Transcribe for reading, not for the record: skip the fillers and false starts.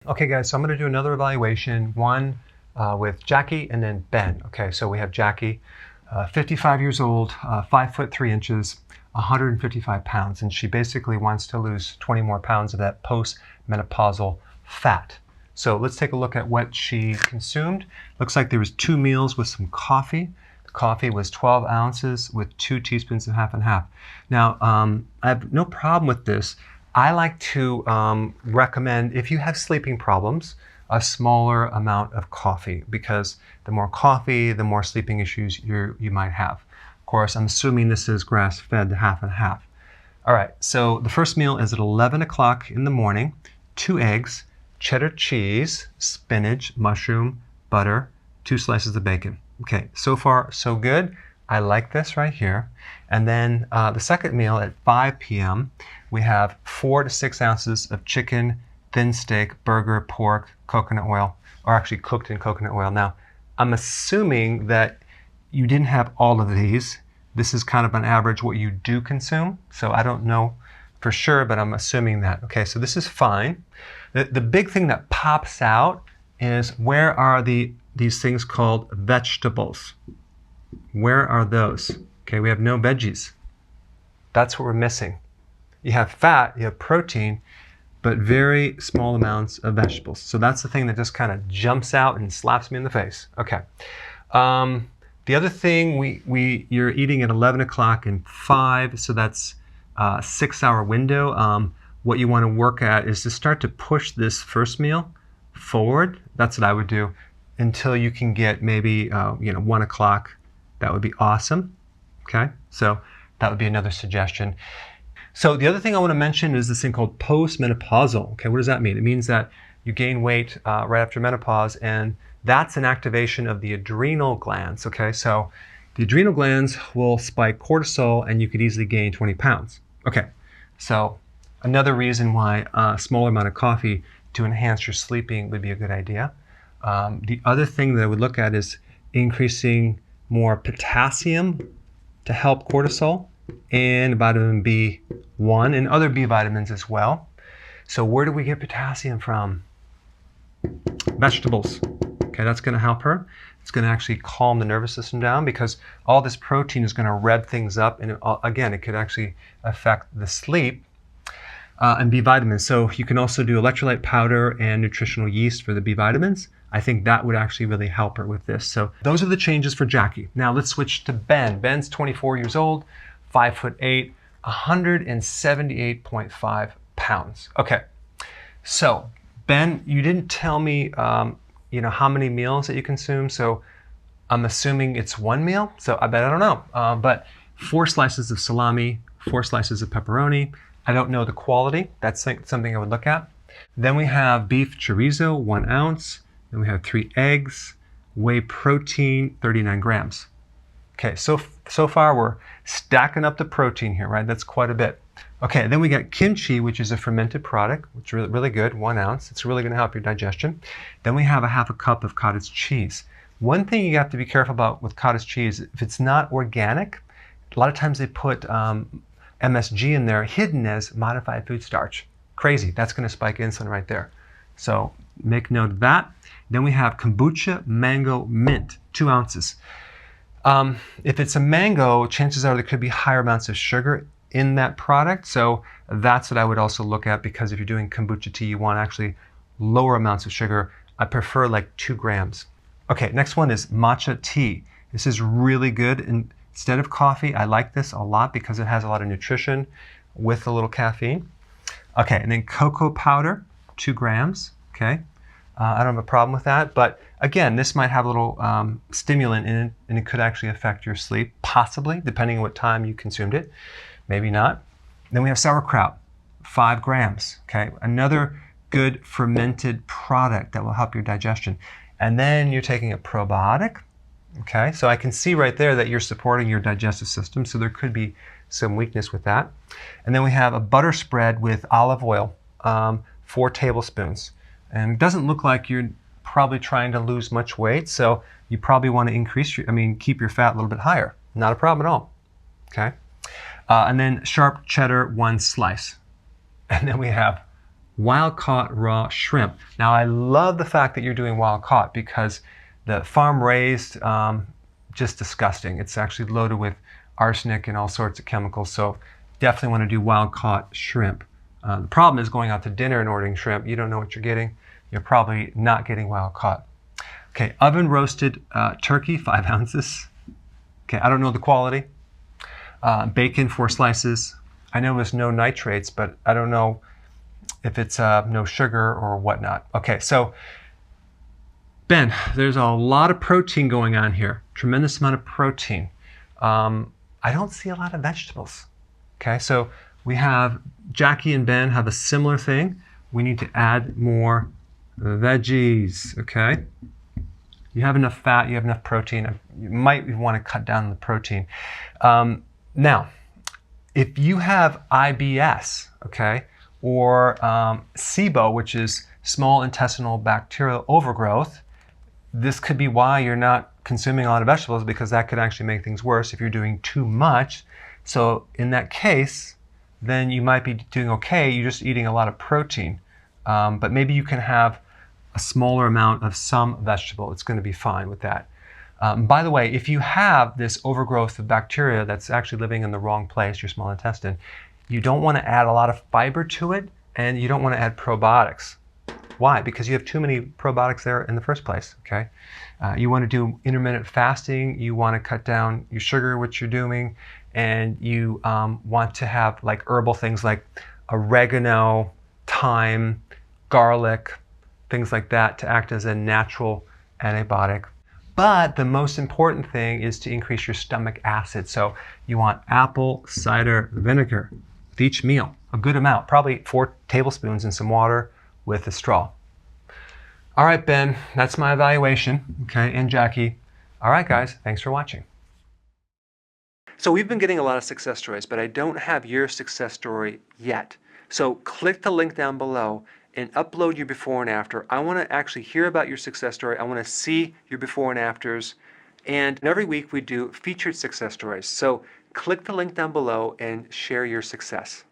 Okay guys, so I'm going to do another evaluation, one with Jackie and then Ben. Okay, so we have Jackie, 55 years old, 5 foot 3 inches, 155 pounds, and she basically wants to lose 20 more pounds of that post-menopausal fat. So let's take a look at what she consumed. Looks like there was 2 meals with some coffee. The coffee was 12 ounces with 2 teaspoons of half and half. Now, I have no problem with this. I like to recommend, if you have sleeping problems, a smaller amount of coffee, because the more coffee, the more sleeping issues you might have. Of course, I'm assuming this is grass-fed half and half. All right, so the first meal is at 11 o'clock in the morning, 2 eggs, cheddar cheese, spinach, mushroom, butter, 2 slices of bacon. Okay, so far so good. I like this right here. And then the second meal at 5 p.m., we have 4 to 6 ounces of chicken, thin steak, burger, pork, coconut oil, or actually cooked in coconut oil. Now, I'm assuming that you didn't have all of these. This is kind of an average what you do consume. So I don't know for sure, but I'm assuming that. Okay, so this is fine. The big thing that pops out is, where are these things called vegetables? Where are those? Okay, we have no veggies. That's what we're missing. You have fat, you have protein, but very small amounts of vegetables. So that's the thing that just kind of jumps out and slaps me in the face. Okay. The other thing, you're eating at 11 o'clock and 5, so that's a 6-hour window. What you want to work at is to start to push this first meal forward. That's what I would do until you can get maybe 1 o'clock. That would be awesome. Okay, so that would be another suggestion. So the other thing I want to mention is this thing called postmenopausal. Okay, what does that mean? It means that you gain weight right after menopause, and that's an activation of the adrenal glands. Okay, so the adrenal glands will spike cortisol, and you could easily gain 20 pounds. Okay, so another reason why a smaller amount of coffee to enhance your sleeping would be a good idea. The other thing that I would look at is increasing more potassium to help cortisol, and vitamin B1 and other B vitamins as well. So where do we get potassium from? Vegetables. Okay, that's going to help her. It's going to actually calm the nervous system down, because all this protein is going to rev things up, and again, it could actually affect the sleep. And B vitamins. So you can also do electrolyte powder and nutritional yeast for the B vitamins. I think that would actually really help her with this. So those are the changes for Jackie. Now let's switch to Ben. Ben's 24 years old, 5 foot 8, 178.5 pounds. Okay, so Ben, you didn't tell me how many meals that you consume. So I'm assuming it's 1 meal. So I don't know. But 4 slices of salami, 4 slices of pepperoni. I don't know the quality. That's something I would look at. Then we have beef chorizo, 1 ounce. Then we have 3 eggs, whey protein, 39 grams. Okay, so far we're stacking up the protein here, right? That's quite a bit. Okay, then we got kimchi, which is a fermented product, which is really good, 1 ounce. It's really going to help your digestion. Then we have a half a cup of cottage cheese. One thing you have to be careful about with cottage cheese, if it's not organic, a lot of times they put MSG in there, hidden as modified food starch. Crazy, that's going to spike insulin right there. So make note of that. Then we have kombucha mango mint, 2 ounces. If it's a mango, chances are there could be higher amounts of sugar in that product. So that's what I would also look at, because if you're doing kombucha tea, you want actually lower amounts of sugar. I prefer like 2 grams. Okay, next one is matcha tea. This is really good. And instead of coffee, I like this a lot because it has a lot of nutrition with a little caffeine. Okay, and then cocoa powder, 2 grams. Okay, I don't have a problem with that. But again, this might have a little stimulant in it, and it could actually affect your sleep, possibly, depending on what time you consumed it. Maybe not. Then we have sauerkraut, 5 grams. Okay, another good fermented product that will help your digestion. And then you're taking a probiotic. Okay, so I can see right there that you're supporting your digestive system, so there could be some weakness with that. And then we have a butter spread with olive oil, 4 tablespoons. And it doesn't look like you're probably trying to lose much weight, so you probably want to keep your fat a little bit higher. Not a problem at all. Okay, and then sharp cheddar, 1 slice. And then we have wild caught raw shrimp. Now I love the fact that you're doing wild caught because the farm raised, just disgusting. It's actually loaded with arsenic and all sorts of chemicals. So definitely want to do wild caught shrimp. The problem is going out to dinner and ordering shrimp. You don't know what you're getting. You're probably not getting wild caught. Okay, oven roasted turkey, 5 ounces. Okay, I don't know the quality. Bacon, 4 slices. I know there's no nitrates, but I don't know if it's no sugar or whatnot. Okay, so Ben, there's a lot of protein going on here. Tremendous amount of protein. I don't see a lot of vegetables. Okay, so we have Jackie and Ben have a similar thing. We need to add more veggies. Okay, you have enough fat, you have enough protein. You might want to cut down the protein. Now, if you have IBS, okay, or SIBO, which is small intestinal bacterial overgrowth, this could be why you're not consuming a lot of vegetables, because that could actually make things worse if you're doing too much. So in that case, then you might be doing okay. You're just eating a lot of protein. But maybe you can have a smaller amount of some vegetable. It's going to be fine with that. By the way, if you have this overgrowth of bacteria that's actually living in the wrong place, your small intestine, you don't want to add a lot of fiber to it, and you don't want to add probiotics. Why? Because you have too many probiotics there in the first place, okay? You want to do intermittent fasting, you want to cut down your sugar, which you're doing, and you want to have like herbal things like oregano, thyme, garlic, things like that to act as a natural antibiotic. But the most important thing is to increase your stomach acid. So you want apple cider vinegar with each meal, a good amount, probably 4 tablespoons in some water with a straw. All right, Ben, that's my evaluation, okay, and Jackie. All right, guys, thanks for watching. So we've been getting a lot of success stories, but I don't have your success story yet. So click the link down below and upload your before and after. I want to actually hear about your success story. I want to see your before and afters. And every week we do featured success stories. So click the link down below and share your success.